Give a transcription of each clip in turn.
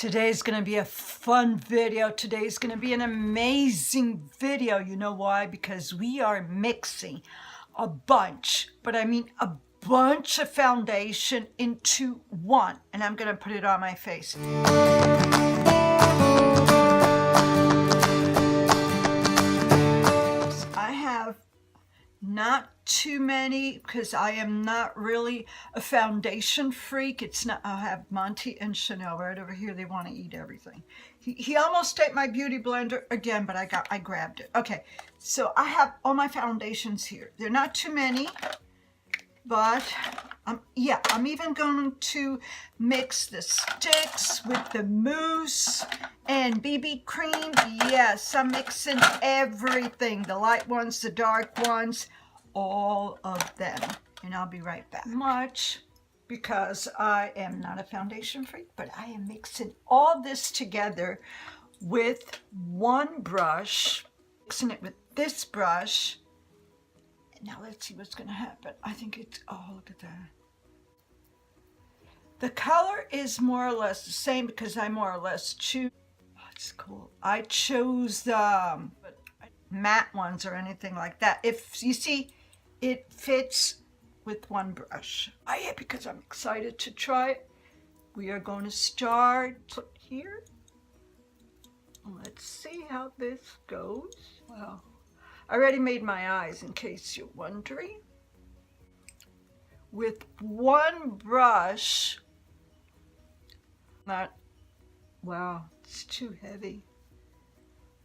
Today's going to be a fun video. Today's going to be an amazing video. You know why? Because we are mixing a bunch, but I mean a bunch of foundation into one. And I'm going to put it on my face. I have not too many because I am not really a foundation freak. It's not. I have Monty and Chanel right over here. They want to eat everything. He almost ate my beauty blender again, but I grabbed it. Okay, so I have all my foundations here. They're not too many, but I'm even going to mix the sticks with the mousse and BB cream. Yes, I'm mixing everything. The light ones, the dark ones, all of them. And I'll be right back. Much because I am not a foundation freak, but I am mixing all this together with one brush, mixing it with this brush. And now let's see what's going to happen. I think it's, oh, look at that. The color is more or less the same because I more or less choose. Oh, it's cool. I chose the matte ones or anything like that. If you see, it fits with one brush. Because I'm excited to try it. We are going to start put here. Let's see how this goes. Well, I already made my eyes in case you're wondering. With one brush. Not, wow, it's too heavy.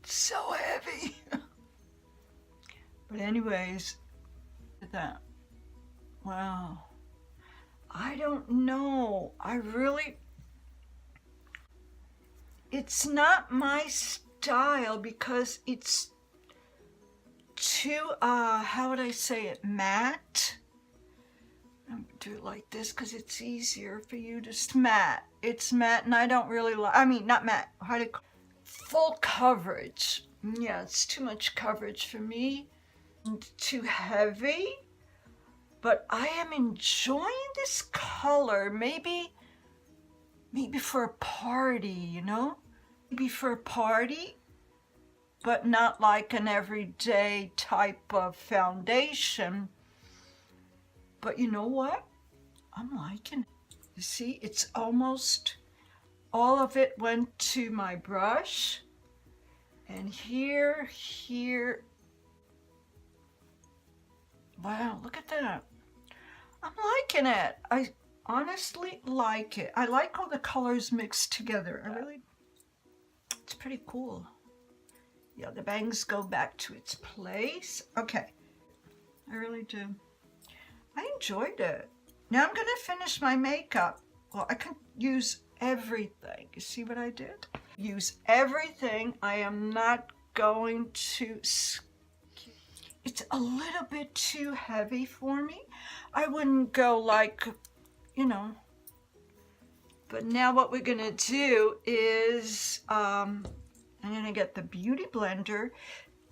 It's so heavy. But anyways, look at that. Wow. I don't know. It's not my style because it's too, how would I say it, matte. I'm gonna do it like this because it's easier for you to matte. It's matte and I don't really like, I mean, not matte, full coverage. Yeah, it's too much coverage for me. And too heavy. But I am enjoying this color. Maybe for a party, you know? Maybe for a party, but not like an everyday type of foundation. But you know what? I'm liking it. You see, it's almost, all of it went to my brush. And here. Wow, look at that. I'm liking it. I honestly like it. I like all the colors mixed together. It's pretty cool. Yeah, the bangs go back to its place. Okay, I really do. I enjoyed it. Now I'm gonna finish my makeup. Well, I can use everything. You see what I did? Use everything. I am not going to, it's a little bit too heavy for me. I wouldn't go like, you know. But now what we're gonna do is, I'm gonna get the beauty blender.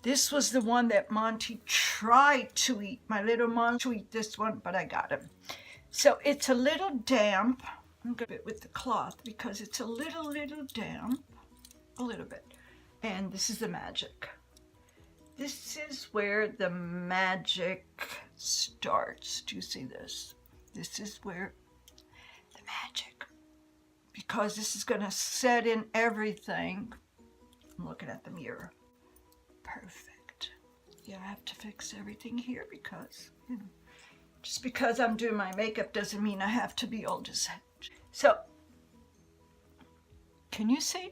This was the one that Monty tried to eat. My little Monty to eat this one, but I got him. So it's a little damp. I'm gonna do it with the cloth because it's a little damp. A little bit. And this is the magic. This is where the magic starts. Do you see this? This is where the magic. Because this is gonna set in everything. I'm looking at the mirror. Perfect. Yeah, I have to fix everything here because, you know, just because I'm doing my makeup doesn't mean I have to be all just. So, can you see?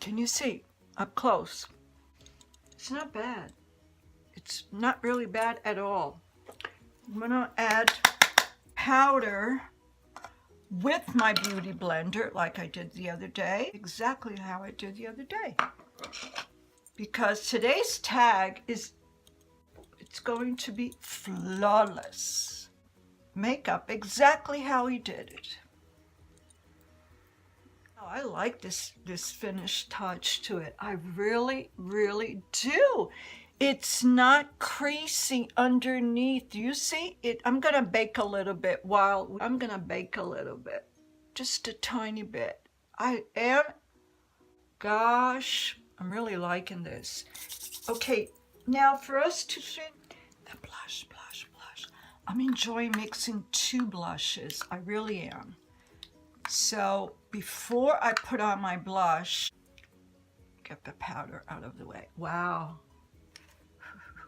Can you see up close? It's not bad. It's not really bad at all. I'm gonna add powder with my beauty blender like I did the other day. Exactly how I did the other day. Because today's tag is, it's going to be flawless. Makeup exactly how he did it. Oh, I like this finished touch to it. I really do. It's not creasy underneath. You see it? I'm gonna bake a little bit just a tiny bit. I am, gosh, I'm really liking this. Okay, now for us to see the blush. I'm enjoying mixing two blushes. I really am. So before I put on my blush, get the powder out of the way. Wow.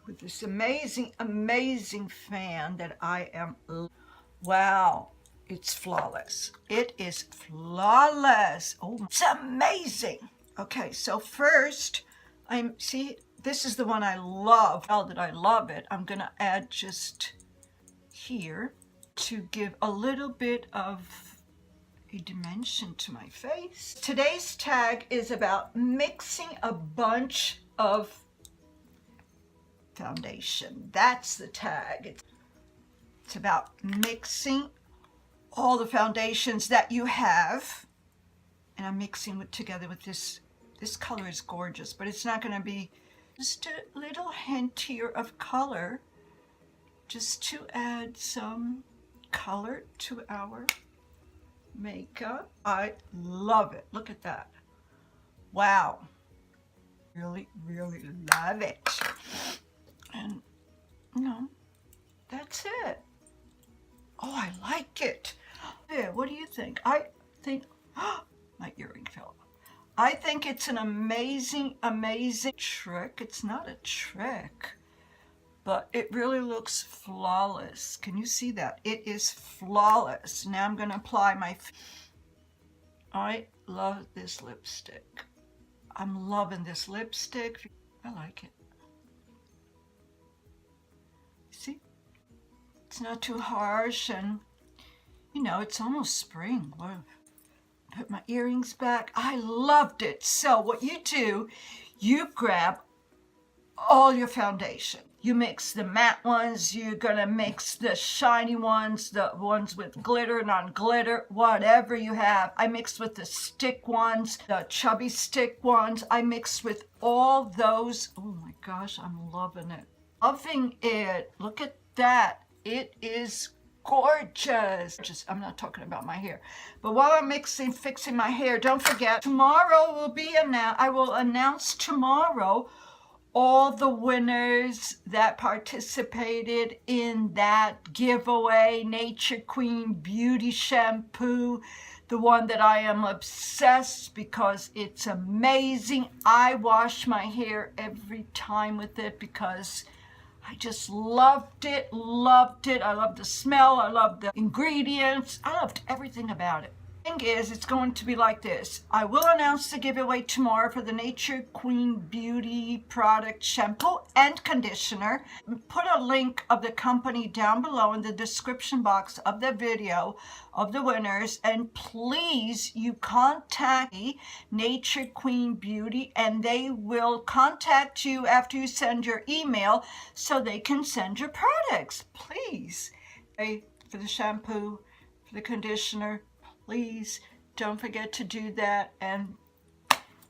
With this amazing fan that I am, wow, it's flawless. It is flawless. Oh, it's amazing. Okay, so first, see, this is the one I love. Now that I love it, I'm gonna add just here to give a little bit of a dimension to my face. Today's tag is about mixing a bunch of foundation. That's the tag. It's about mixing all the foundations that you have, and I'm mixing it together with this. This color is gorgeous, but it's not going to be, just a little hint here of color, just to add some color to our makeup. I love it. Look at that. Wow. Really love it. And that's it. Oh, I like it. Yeah, what do you think? I think, my earring fell off. I think it's an amazing trick. It's not a trick, but it really looks flawless. Can you see that? It is flawless. Now I'm going to apply my, I love this lipstick. I'm loving this lipstick. I like it. See? It's not too harsh, and it's almost spring. Whoa. Put my earrings back. I loved it. So what you do, you grab all your foundation. You mix the matte ones, you're gonna mix the shiny ones, the ones with glitter, non-glitter, whatever you have. I mixed with the stick ones, the chubby stick ones. I mixed with all those. Oh my gosh, I'm loving it. Loving it. Look at that. It is gorgeous. I'm not talking about my hair. But while I'm fixing my hair, don't forget, tomorrow will be I will announce tomorrow all the winners that participated in that giveaway, Nature Queen Beauty Shampoo, the one that I am obsessed because it's amazing. I wash my hair every time with it because I just loved it. I love the smell. I love the ingredients. I loved everything about it. Thing is, it's going to be like this. I will announce the giveaway tomorrow for the Nature Queen Beauty product shampoo and conditioner. Put a link of the company down below in the description box of the video of the winners, and please, you contact Nature Queen Beauty and they will contact you after you send your email so they can send your products. Please. For the shampoo, for the conditioner, please don't forget to do that, and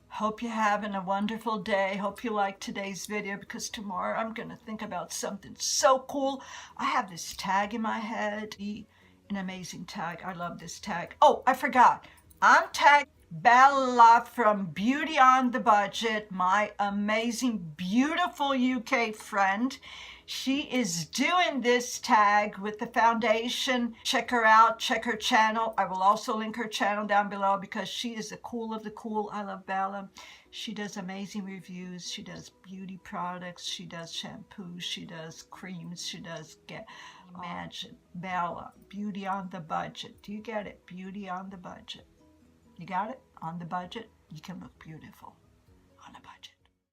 hope you're having a wonderful day. Hope you like today's video, because tomorrow I'm going to think about something so cool. I have this tag in my head, an amazing tag. I love this tag. Oh, I forgot. I'm tagged Bella from Beauty on the Budget, my amazing, beautiful UK friend. She is doing this tag with the foundation. Check her out. Check her channel. I will also link her channel down below because she is the cool of the cool. I love Bella. She does amazing reviews. She does beauty products. She does shampoos. She does creams. She does imagine. Bella, Beauty on the Budget. Do you get it? Beauty on the Budget. You got it? On the budget, you can look beautiful on a budget.